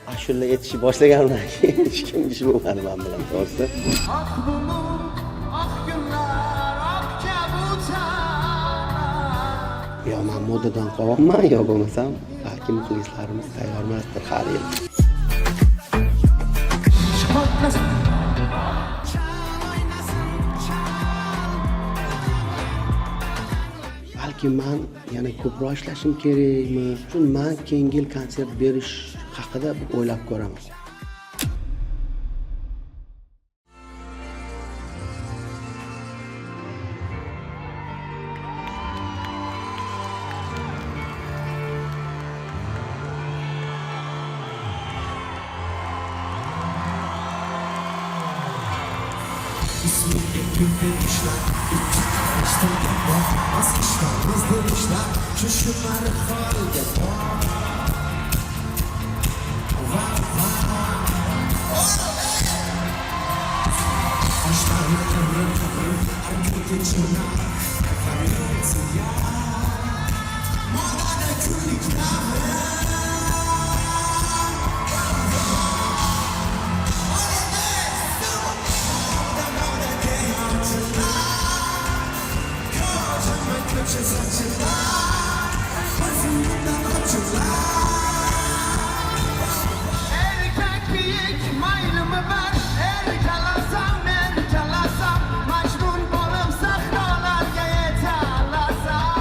Ashula aytishni boshlagandan keyin hech kim ish bo'lmadi men bilan to'g'risi. Yo men modadan qolyapman, yo bo'lmasam balki muxlislarimiz tayyor emasdir hali. Balki men yana ko'proq ishlashim kerakmi? Chunki men keyingi yil konsert berish haqida o'ylab ko'raman. İsmiyle gülmemişler, İçten yapma, asmışlar, kızdırmışlar, Şuşunları halde var. Aşklarla ömrüm kapırım, erkek içine, Kafanın siyah, Modada külükler. Erkek büyük maylımı ver, erkalasam erkalasam, Majnun bolum sahralarga yetalasam.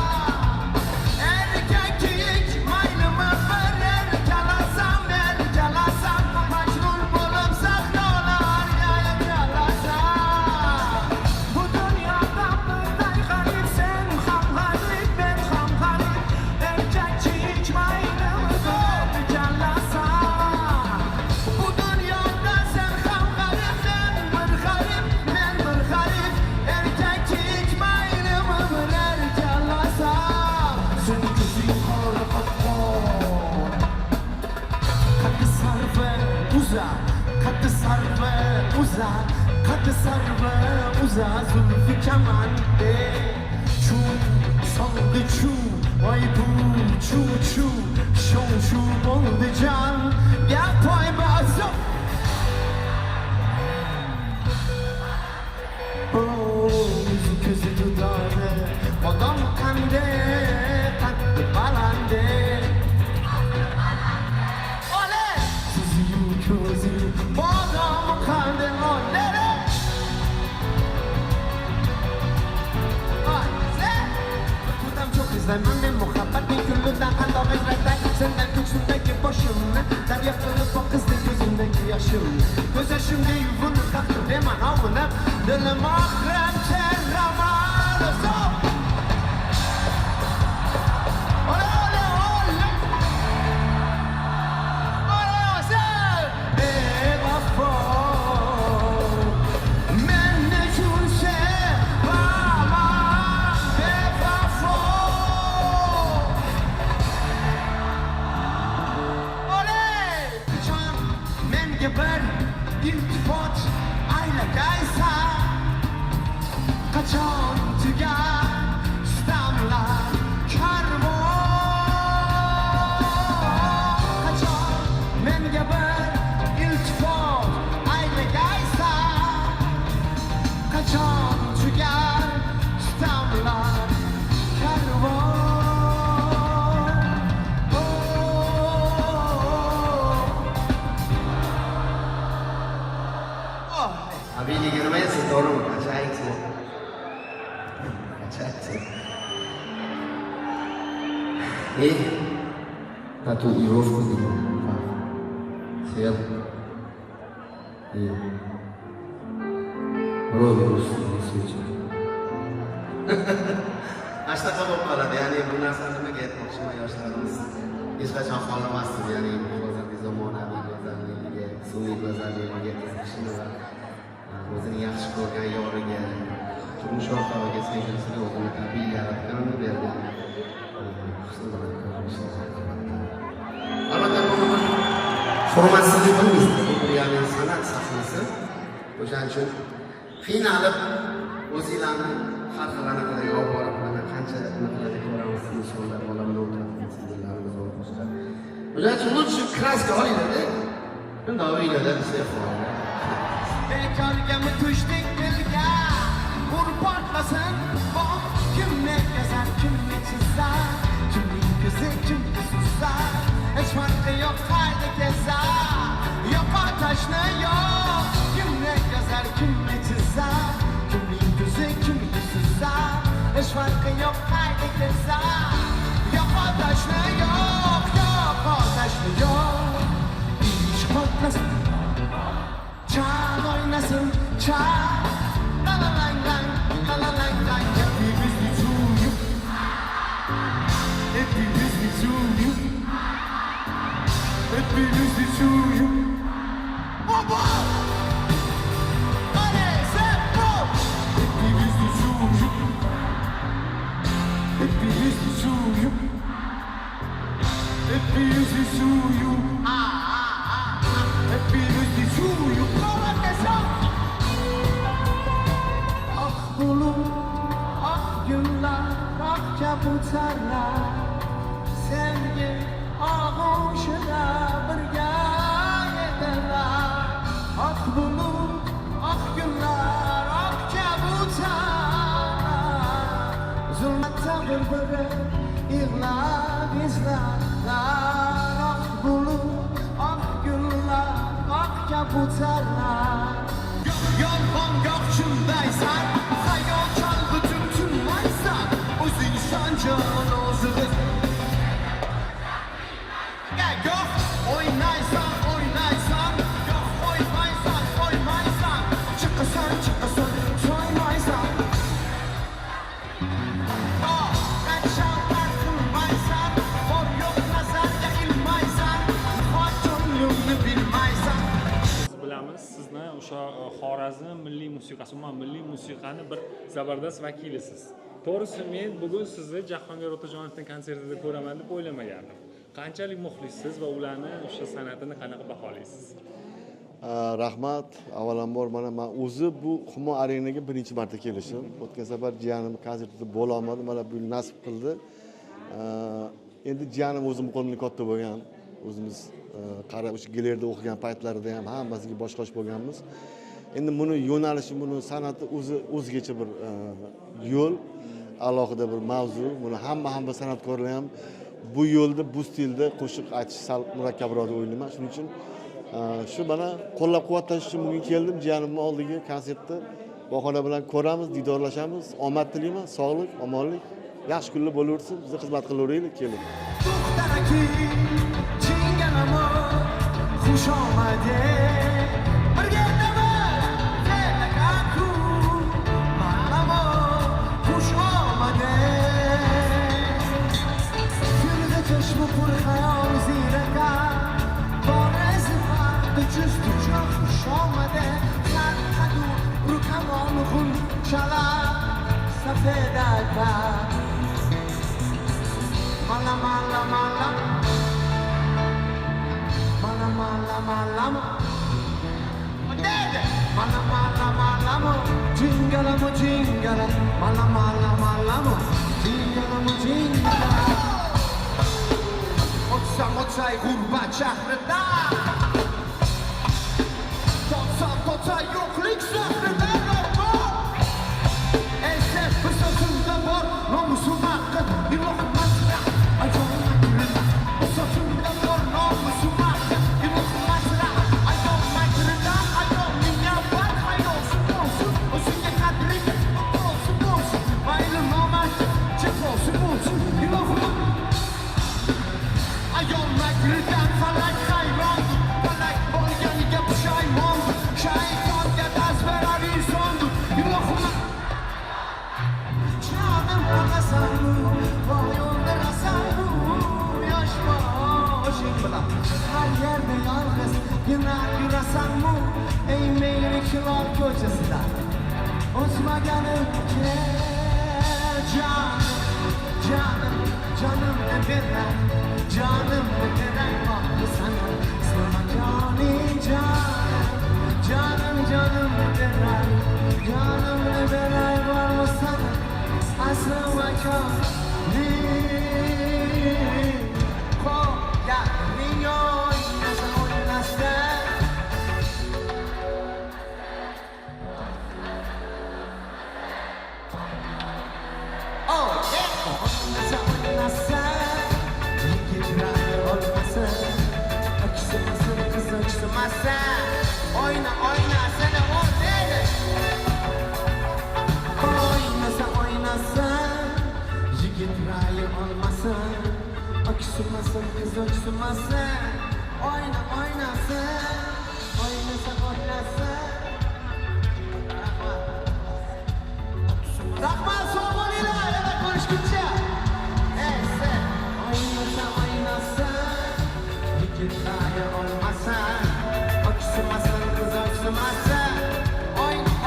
Erkek büyük maylımı ver, erkalasam erkalasam, Majnun bolum sahralarga yetalasam. Bu dünyada birday garip sen ham garip ben ham garip, erkek büyük maylımı ver, erkalasam. Bu dünyada sen ham garip ben bir garip, ben bir garip, erkek büyük maylımı ver, erkalasam. Sen kızın kara kapon, katı sarı uzak, katı sarı uzak, katı sarı uzak, zülfü kemande. Çu, saldı çu, vay bu çu çu, şov şu oldu can, gel toy bazım. Yüzü közü dudağı, odam kande, tatlı balande. Oley! Suzuyu közü, odam kande, oley! Tutam çok izlemem ve muhabbetin küllünden kandan ezrekten, senden köksündeki başımı, der yakılıp o kızın gözündeki yaşımı. Göz yaşımda yuvunu kattı demen avına, dilim akrem kerraman olsun. Oley oley oley! Oley olsun! Vafo, men ne külse vama, vafo. Oley! Can men geber, iltifat ayla gaysa, kaçan tüger, stamlar, karbon. Kaçan men geber, iltifat ayla gaysa, kaçan tüger, stamlar, karbon. Abili girmaysiz, doğru mu? Kaçaysın. Kaçaysın. İyi. Tatu Irovku diyor. Siyah. İyi. Rol olsun diye Ashta qabul qoladi, ya'ni bu narsani nimaga aytmoqchiman, yoshlarimiz hech qachon qolmasdi, ya'ni hozirgi zamonaviy go'zalligiga, sun'iy go'zalligiga qiziqishini va o'zini yaxshi ko'rgan yoriga, turmush o'rtog'iga, sevgilisiga o'zini tabiiy yaratganini bergan. Albatta bu hurmatsizlik qilmaysiz, bu ya'ni san'at sahnasi. O'shaning uchun qiynalib o'zinglarni har xil anaqalarga olib borib qancha anaqalarga ko'ramiz insonlar olamini o'tiramiz sizlarimiz va boshqa. O'shaning uchun lutfi kraska olinglar-da. Bunday o'yinlarda bizga foyda. Bekorgami tushdik dilga Ur portlasin bok Kimni yazar, kimni chizar Kimning ko'zi, kimni suzar Hech farqi yo'q qayda kezar Yo'qol tashna yo'q Kimni yazar, kimni chizar Kimning ko'zi, kimni suzar Hech farqi yo'q qayda kezar Yo'qol tashna yo'q Yo'qol tashna yo'q Ish portlasin Çal oynasın, çal La la lang lang, la la lang lang Hepimiz bir çocuk Hepimiz bir çocuk Hepimiz bir çocuk Baba! Hadi sen bu! Hepimiz bir çocuk Hepimiz bir çocuk Hepimiz bir çocuk Hepimiz bir çocuk Ah bulut, ah günler, ah kabutarlar Sevgi ağuşuna birga yediler Ah bulut, ah günler, ah kabutarlar Zulmette birbiri yığlar, izlerler Ah bulut, ah günler, ah kabutarlar Yolg'on yo'q shundaysan Xayol chalg'itib tunmaysan O'zing sanjon o'zig'iz Yo'q o'ynaysan o'ynaysan Yo'q qo'ymaysan qo'ymaysan Chiqasan chiqasan to'ymaysan Qanchalar qilmaysan Bor yo'q nazarga ilmaysan Nihot ko'nglimni bilmaysan Bilamiz sizni o'sha Xorazm milliy musiqasi, umuman milliy musiqani bir zabardast vakilisiz. To'g'risi men bugun sizni Jahongir Otajonovning konsertida ko'raman deb o'ylamagandim. Qanchalik muxlissiz va ularni o'sha san'atini qanaqa baholaysiz? Rahmat. Avvalambor men o'zi bu Humo Arenaga birinchi marta kelishim. O'tgan safar jiyanim konsertida bo'la olmadim, mana bu nasib qildi. Endi jiyanim o'zim qo'limni katta bo'lgan. O'zimiz qarab o'sha galereyada o'qigan paytlarida ham hammasiga boshqacha bo'lganmiz. Endi buni yo'nalishi, buni san'ati o'zgacha bir yo'l, alohida bir mavzu. Buni hamma san'atkorlar ham bu yo'lda, bu stilda qo'shiq aytish sal murakkabroq deb o'ylayman. Shuning uchun shu mana qo'llab-quvvatlash uchun bugun keldim. Jiyanimning oldiga konsertda bahona bilan ko'ramiz, didorlashamiz. Omad tilayman, sog'lik, omonlik, yaxshi kunlar bo'laversin. Bizni xizmat qilaveraylik, keling. To'xtaraki jingalamo xush omade birga damas felakaku malamo xush omade Gülde çeşme pur hayal ziraka Barezi farklı cüzdü çok xush omade Sen kadu rukamon hun şala safedaka Mala mala mala Mala mala mala Dede Mala mala mala Jingala mo jingala Mala mala mala Jingala mo jingala Otsay gurbat şehrida Totsay yokluk şehrida Esef bir sözümde var Namusum hakkı bir lokma Her yerde yalnız yüresen mu ey meylikçiler köşesinde Unutmaganım ki canım ne veren Canım ne veren var mı sana Sana canım ne veren Canım ne veren var mı sana o'ksimasa, oyna seni o'rnaydi. Oynasa, yigit ra'yi olmasa, o'ksimasa, qiz o'ksimasa, oynasa, oynasa. Rahmat, sog' bo'linglar, yana ko'rishguncha. Oynasa, yigit ra'yi olmasa, o'ksimasa, qiz o'ksimasa,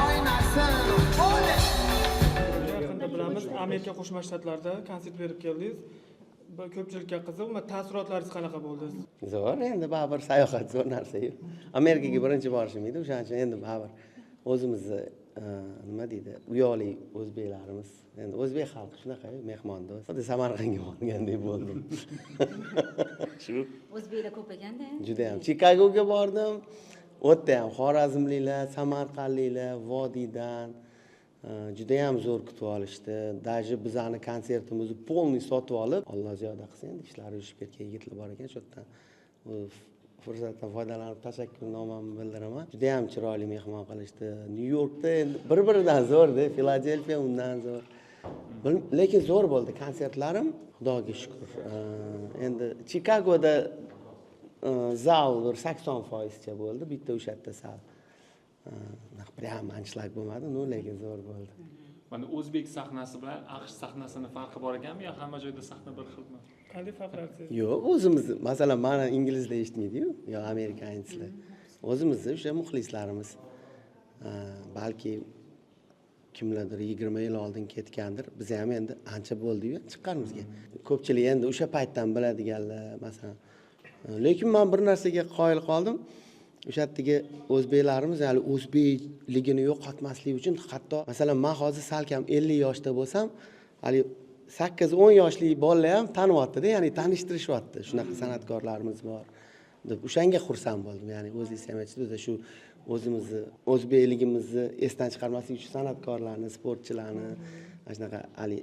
oynasa. Yaqinda bilamiz, Amerika Qo'shma Shtatlarida konsert berib keldingiz. Ko'pchilikka qiziq, taassurotlaringiz qanaqa bo'ldi? Zo'r, endi baribir sayohat zo'r narsa-yu. Amerikaga birinchi borishim edi, o'shaning uchun endi baribir o'zimizni nima deydi, uyali o'zbeklarimiz, endi o'zbek xalqi shunaqa mehmondo'st. Xuddi Samarqandga borgandek bo'ldim. Shu O'zbeklar ko'p ekanda. juda ham Chikagoga bordim. U yerda ham xorazmliklar, samarqandliklar, vodiydan juda ham zo'r kutib olishdi. Даже bizani konsertimizni polniy sotib olib, Alloh ziyoda qilsin, endi ishlari yurishib ketgan yigitlar bor ekan, shu yerdan fursatdan foydalanib tashakkurnomamni bildiraman. Juda ham chiroyli mehmon qilishdi. Nyu-Yorkda endi bir-biridan zo'rda, Filadelfiya undan zo'r. Lekin zo'r bo'ldi konsertlarim, Xudoga shukr. Endi Chikagoda zal bir 80% bo'ldi, bitta o'sha yerda sal prям anchlag bo'lmadi, no, lekin zo'r bo'ldi. Mana o'zbek sahnasi bilan AQSh sahnasini farqi bor ekanmi yo hamma joyda sahna bir xilmi? Qanday farqlar sezasiz? Yo'q, o'zimiz, masalan, mana inglizlar eshitmaydi-yu, yo amerikanlar. O'zimizni o'sha muxlislarimiz balki kimlardir 20 yil oldin ketgandir. Biz ham endi ancha bo'ldi-yu chiqqanimizga. Ko'pchilik endi o'sha paytdan biladiganlar, masalan. Lekin men bir narsaga qoyil qoldim. O'sha yerdagi o'zbeklarimiz hali o'zbekligini yo'qotmaslik uchun, hatto masalan men hozir salkam 50 yoshda bo'lsam, hali 8-10 yoshli bolalar ham tanilyapti-da, ya'ni tanishtirishyapti. Shunaqa san'atkorlarimiz bor deb o'shanga xursand bo'ldim. Ya'ni o'zingiz ham aytdingiz, shu o'zimizni, o'zbekligimizni esdan chiqarmaslik uchun san'atkorlarni, sportchilarni, mana shunaqa hali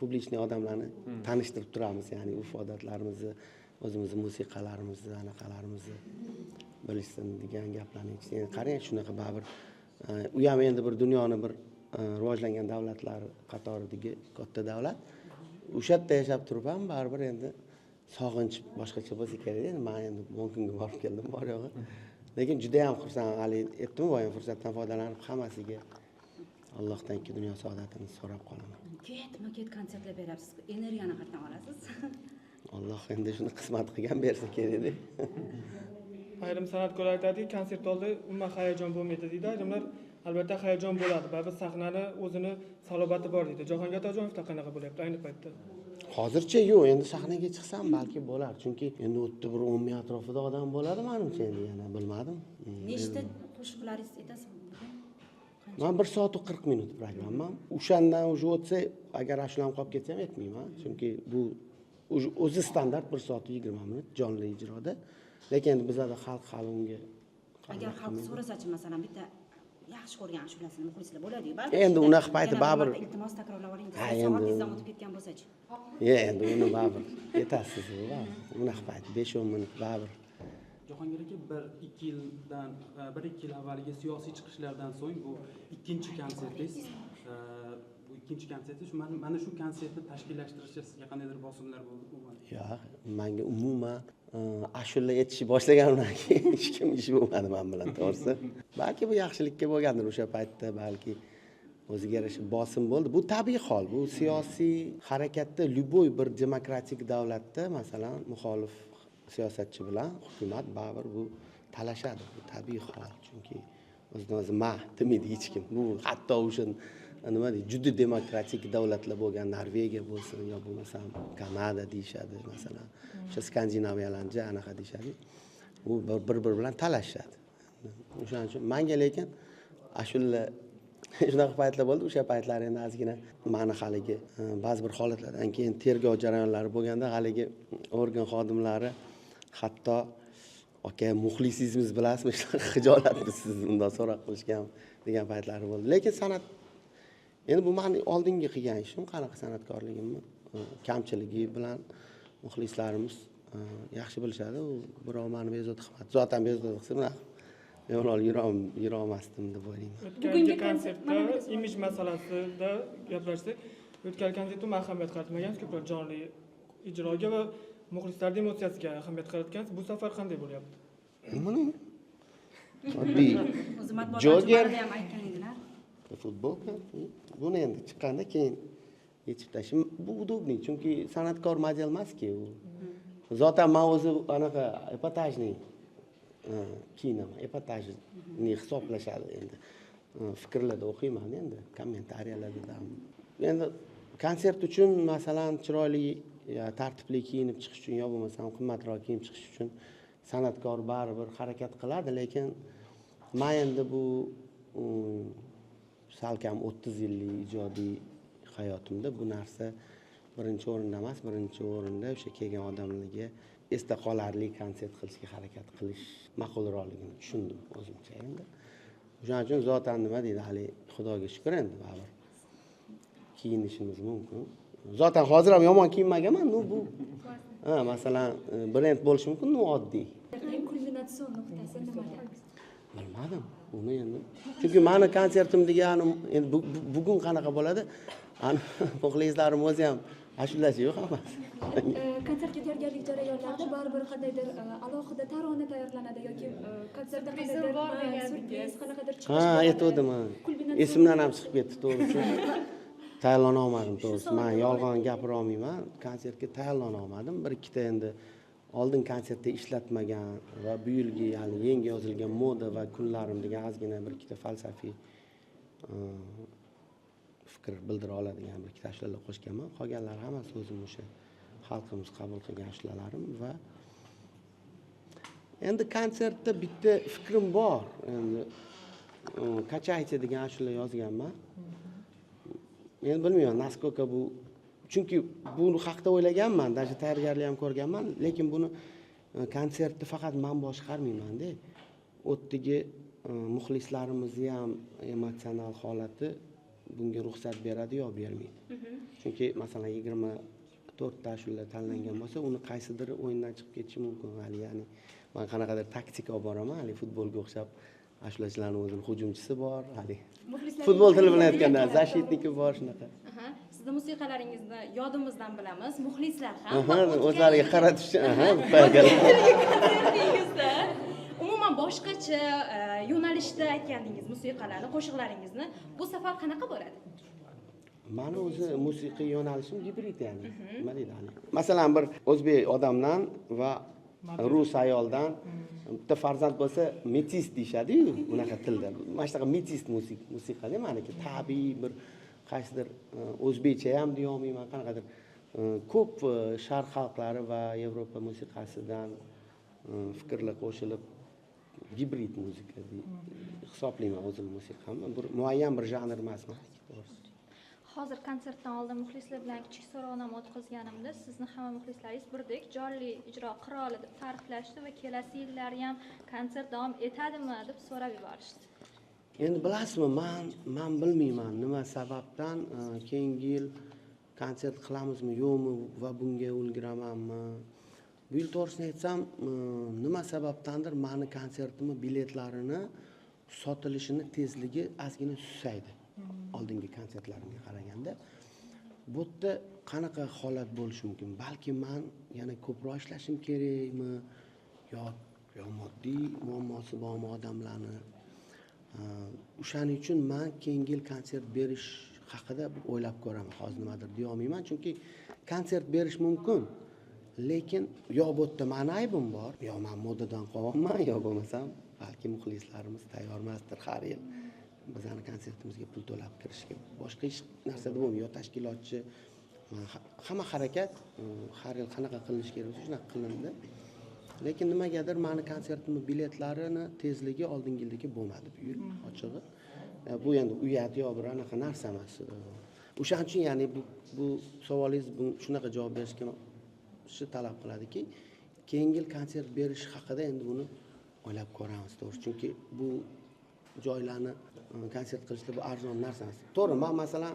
publichniy odamlarni tanishtirib turamiz, ya'ni urf odatlarimizni, o'zimizni musiqalarimizni, anaqalarimizni bilishsin degan gaplarni aytishdi. Endi qarang, shunaqa baribir u ham endi bir dunyoni bir rivojlangan davlatlari qatoridagi katta davlat. O'sha yerda yashab turib ham baribir endi sog'inch boshqacha bo'lsa kerak. Endi men endi Hongkongga borib keldim, bor yo'g'i. Lekin juda ham xursand, hali aytdim, bu fursatdan foydalanib hammasiga Allohdan ikki dunyo saodatini so'rab qolaman. Ketma-ket konsertlar berasiz. Energiyani qayerdan olasiz? Alloh endi shuni qismat qilgan bersa kerak-da. Ayrim san'atkorlar aytadiki, konsert oldi umuman hayajon bo'lmaydi deydi. Ayrimlar albatta hayajon bo'ladi. Baribir sahnani o'zini salobati bor deydi. Jahongir Otajonovda qanaqa bo'lyapti ayni paytda? Hozircha yo'q, endi sahnaga chiqsam balki bo'lar. Chunki endi u yerda bir 10 ming atrofida odam bo'ladi, menimcha endi yana bilmadim. Nechta qo'shiqlaringiz aytasizmi? Men 1 soat 40 minut programmam. O'shandan o'sha o'tsa, agar ashulam qolib ketsa ham aytmayman. Chunki bu o'zi standart 1 soat 20 minut jonli ijroda. Lekin endi bizada xalq hali unga Agar xalq so'rasachi, masalan, bitta yaxshi ko'rgan ashulasini muxlislar bo'ladi-yu, balki. Endi unaqa payti baribir iltimos takrorlab oling desa, endi soatingizdan o'tib ketgan bo'lsa-chi? endi uni baribir yetasiz unaqa payt 5-10 minut baribir. Jahongir aka, 1-2 yil avvalgi siyosiy chiqishlardan so'ng bu ikkinchi konsertingiz. Bu ikkinchi konsertingiz, mana shu konsertni tashkillashtirishga sizga qandaydir bosimlar bo'ldimi? Yo'q, menga umuman ashula aytishni boshlaganimdan keyin hech kim ish bo'lmadi men bilan, to'g'risi. Balki bu yaxshilikka bo'lgandir o'sha paytda, balki o'ziga yarasha bosim bo'ldi. Bu tabiiy hol. Bu siyosiy harakatda, любой bir demokratik davlatda, masalan, muxolif siyosatchi bilan hukumat baribir bu talashadi. Bu tabiiy hol. Chunki o'zidan-o'zi demaydi hech kim. Bu hatto o'sha nima deydi, juda demokratik davlatlar bo'lgan Norvegiya bo'lsin, yo bo'lmasa Kanada deyshadi, masalan. O'sha Skandinaviyalarga anaqa deyshadi. U bir-biri bilan talashadi. O'shaning uchun menga lekin ashula shunaqa paytlar bo'ldi. O'sha paytlar endi ozgina meni haligi ba'zi bir holatlardan keyin tergov jarayonlari bo'lganda haligi organ xodimlari hatto aka muxlisizmiz bilasizmi, xijolatli siz undan so'roq qilishgan degan paytlari bo'ldi. Lekin san'at endi bu meni oldingi qilgan ishim, qanaqa san'atkorligimni kamchiligi bilan muxlislarimiz yaxshi bilishadi. U birov meni bezovta qilmadi. Zotan bezovta qilsa, men yo'l yura olmasdim deb o'ylayman. O'tgan konsertda imij masalasida gaplashsak, o'tgan konsertga ahamiyat qaratmagansiz, ko'proq jonli ijroga va muxlislarning emotsiyasiga ahamiyat qaratgansiz. Bu safar qanday bo'lyapti? Oddiy o'zi matbuot Joker ham aytgan edilar. futbolka. Buni endi chiqqanda keyin yechib tashlashim bu удобный, chunki san'atkor model emas-ku u. Zotan men o'zi anaqa epatajniy kiyinaman, epatajni hisoblashadi endi. Fikrlarda o'qiyman endi, kommentariyalarda. Endi konsert uchun masalan chiroyli, tartibli kiyinib chiqish uchun yo bo'lmasam qimmatroq kiyinib chiqish uchun san'atkor baribir harakat qiladi, lekin men endi bu salkam 30 yillik ijodiy hayotimda bu narsa birinchi o'rinda emas, birinchi o'rinda o'sha kelgan odamlarga esda qolarli konsert qilishga harakat qilish ma'qulroqligini tushundim o'zimcha endi. O'shaning uchun zotan nima deydi, hali Xudoga shukr endi baribir kiyinishimiz mumkin. Zotan hozir ham yomon kiyinmaganman, bu masalan brend bo'lishi mumkin, oddiy. Kulminatsion nuqtasi nimada? Bilmadim. Uni endi. Chunki meni konsertim degani endi bugun qanaqa bo'ladi? Ani muxlislarim o'zi ham ashulachi yo'q hammasi. Konsertga tayyorgarlik jarayonlarida baribir qandaydir alohida tarona tayyorlanadi yoki konsertda qandaydir surpriz qanaqadir chiqish. Ha, aytdim. Esimdan ham chiqib ketdi, to'g'risi. Tayyorlana olmadim, to'g'risi. Men yolg'on gapira olmayman. Konsertga tayyorlana olmadim. Bir ikkita endi oldin konsertda ishlatmagan va bu yilgi ya'ni yangi yozilgan moda va kunlarim degan ozgina bir ikkita falsafiy fikr bildira oladigan bir ikkita ashulalar qo'shganman. Qolganlari hammasi o'zim o'sha xalqimiz qabul qilgan ashulalarim va endi konsertda bitta fikrim bor. Endi Kachaycha degan ashula yozganman. Men bilmayman, naskолько bu chunki buni haqida o'ylaganman, даже tayyorgarlik ham ko'rganman, lekin buni konsertni faqat men boshqarmayman-da. O'tdagi muxlislarimizni ham emotsional holati bunga ruxsat beradi yo bermaydi. Chunki masalan 24 ta ashula tanlangan bo'lsa, uni qaysidir o'yindan chiqib ketishi mumkin. Ya'ni men qanaqadir taktika olib boraman, hali futbolga o'xshab ashulachilarning o'zining hujumchisi bor, hali futbol tili bilan aytganda zashitniki bor shunaqa. Sizni musiqalaringizni yodimizdan bilamiz, muxlislar ham o'zlariga qaratish uchun, umuman boshqacha yo'nalishda aytgandingiz musiqalarni, qo'shiqlaringizni. Bu safar qanaqa bo'ladi? Meni o'zi musiqiy yo'nalishim gibrid, ya'ni. Nima deydi? Masalan, bir o'zbek odamdan va rus ayoldan bitta farzand bo'lsa, metis deyshadi-yu, bunaqa tilda. Mana shunaqa metis musiqada meniki tabiiy bir qaysidir o'zbekcha ham deya olmayman, qanaqadir ko'p sharq xalqlari va Yevropa musiqasidan fikrlar qo'shilib gibrid musiqa hisoblayman o'zim musiqamni. Bir muayyan bir janr emasman. Hozir konsertdan oldin muxlislar bilan kichik so'rovnoma o'tkazganimda sizni hamma muxlislaringiz birdek jonli ijro qiroli deb ta'riflashdi va kelasi yillari ham konsert davom etadimi deb so'rab yuborishdi. Endi bilasizmi, men bilmayman nima sababdan keyingi yil konsert qilamizmi yo'qmi va bunga ulguramanmi. Bu yil to'g'risini aytsam, nima sababdandir meni konsertimni biletlarini sotilishini tezligi ozgina susaydi. Oldingi konsertlarimga qaraganda. Bu yerda qanaqa holat bo'lishi mumkin? Balki men yana ko'proq ishlashim kerakmi yo moddiy muammosi bormi odamlarni? O'shaning uchun men keyingi yil konsert berish haqida o'ylab ko'raman. Hozir nimadir deya olmayman, chunki konsert berish mumkin. Lekin yo bu yerda meni aybim bor, yo men modadan qolyapman, yo bo'lmasam balki muxlislarimiz tayyor emasdir har yil bizning konsertimizga pul to'lab kirishga. Boshqa hech narsada bo'lmaydi. Yo tashkilotchi hamma harakat har yil qanaqa qilinishi kerak bo'lsa shunaqa qilindi. Lekin nimagadir meni konsertimning biletlarini tezligi oldingi yildagi bo'lmadi bu yil, ochig'i. Bu endi uyat yo bir anaqa narsa emas. O'shaning uchun ya'ni bu savolingiz shunaqa javob berishga shu talab qiladiki, keyingi yil konsert berish haqida endi buni o'ylab ko'ramiz, to'g'ri. Chunki bu joylarni konsert qilishda bu arzon narsa emas. To'g'ri, men masalan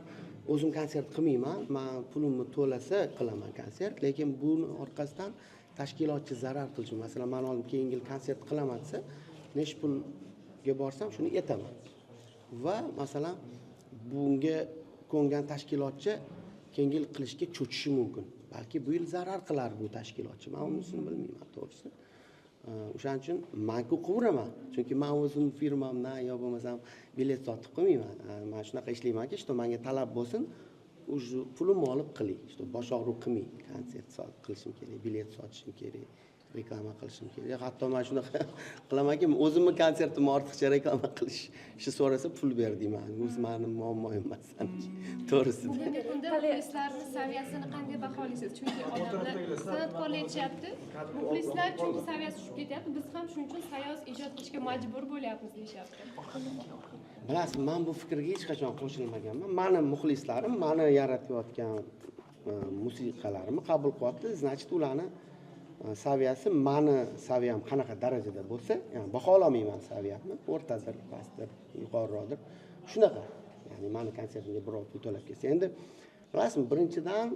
o'zim konsert qilmayman, men pulimni to'lasa qilaman konsert, lekin buni orqasidan tashkilotchi zarar qilsin. Masalan, men oldin keyingi yil konsert qilaman desa, necha pulga borsam shuni aytaman. Va masalan, bunga ko'ngan tashkilotchi keyingi yil qilishga cho'chishi mumkin. Balki bu yil zarar qilar bu tashkilotchi. Men unisini bilmayman, to'g'risi. O'shaning uchun men-ku quvuraman. Chunki men o'zim firmamdan yo bo'lmasam bilet sotib qo'ymayman. Men shunaqa ishlaymanki, что menga talab bo'lsin, o'sha pulimni olib qiling. Что bosh og'riq qilmang. Konsert qilishim kerak, bilet sotishim kerak, reklama qilishim kerak. Hatto men shunaqa qilamanki, o'zimning konsertimni ortiqcha reklama qilishni so'rasa pul ber deyman. O'zi mening muammoim emas. To'g'risi. Unda muxlislarning saviyasini qanday baholaysiz? Chunki odamlar san'atkorlar aytishyapti, muxlislar chunki saviyasi tushib ketyapti, biz ham shuning uchun sayoz ijod qilishga majbur bo'lyapmiz deyishyapti. Bilasiz, men bu fikrga hech qachon qo'shilmaganman. Meni muxlislarim meni yaratayotgan musiqalarimni qabul qilyapti. Значит, ularni saviyasi meni saviyam qanaqa darajada bo'lsa, ya'ni bahololmayman saviyamni, o'rtadir, pastdir, yuqoriroqdir. Shunaqa. Ya'ni meni konsertimga birov pul to'lab kelsa, endi bilasizmi, birinchidan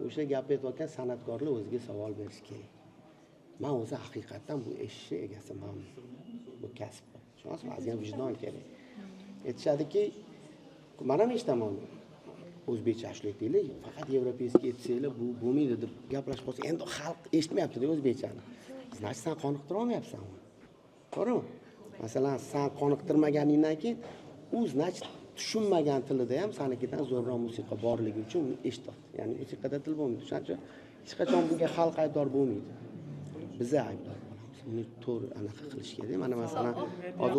o'sha gap aytayotgan san'atkorlar o'ziga savol berish kerak. Men o'zi haqiqatan bu eshik egasiman. Bu kasb. Tushunasizmi? Azam vijdon kerak. Aytishadiki, mana men eshitaman. O'zbekcha ashlaytinglar, faqat yevropeyskiy aytsanglar bu bo'lmaydi deb gaplashib qolsa, endi xalq eshitmayapti-da o'zbekchani. Значит, sen qoniqtira olmayapsan uni. To'g'rimi? Masalan, sen qoniqtirmaganingdan keyin u значит tushunmagan tilida ham sanikidan zo'rroq musiqa borligi uchun eshityapti. Ya'ni musiqada til bo'lmaydi. Shuning uchun hech qachon bunga xalq aybdor bo'lmaydi. Biz aybdor bo'lamiz. Uni to'g'ri anaqa qilish kerak. Mana masalan, hozir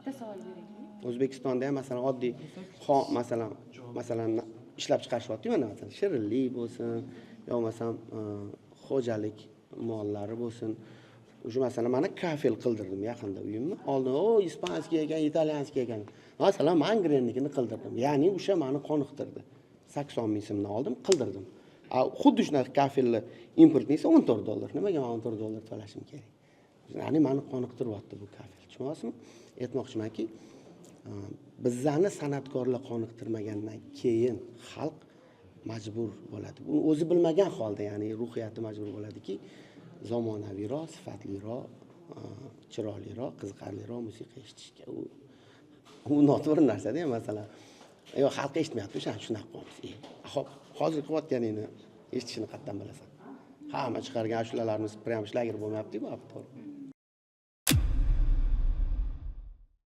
Bitta savol beraylik. O'zbekistonda ham masalan oddiy masalan ishlab chiqarishyapti, mana masalan shirinlik bo'lsin, yo bo'lmasam xo'jalik mollari bo'lsin. O'sha masalan mana kafel qildirdim yaqinda uyimni. Oldin ispanskiy ekan, italyanskiy ekan. Masalan, men grennikini qildirdim. Ya'ni o'sha meni qoniqtirdi. 80 ming so'mni oldim, qildirdim. Xuddi shunaqa kafelni importni esa $14. Nimaga men $14 to'lashim kerak? Ya'ni meni qoniqtiryapti bu kafel. Tushunasizmi? Aytmoqchimanki, bizlarni san'atkorlar qoniqtirmagandan keyin xalq majbur bo'ladi. Uni o'zi bilmagan holda, ya'ni ruhiyati majbur bo'ladiki, zamonaviyroq, sifatliroq, chiroyliroq, qiziqarliroq musiqa eshitishga. U noto'g'ri narsa-da, masalan. Yo, xalq eshitmayapti, shunaqa qilamiz. Xo'p, hozir qilayotganingni eshitishini qayerdan bilasan? Hamma chiqargan ashulalarimiz prям shlager bo'lmayapti-ku, to'g'ri.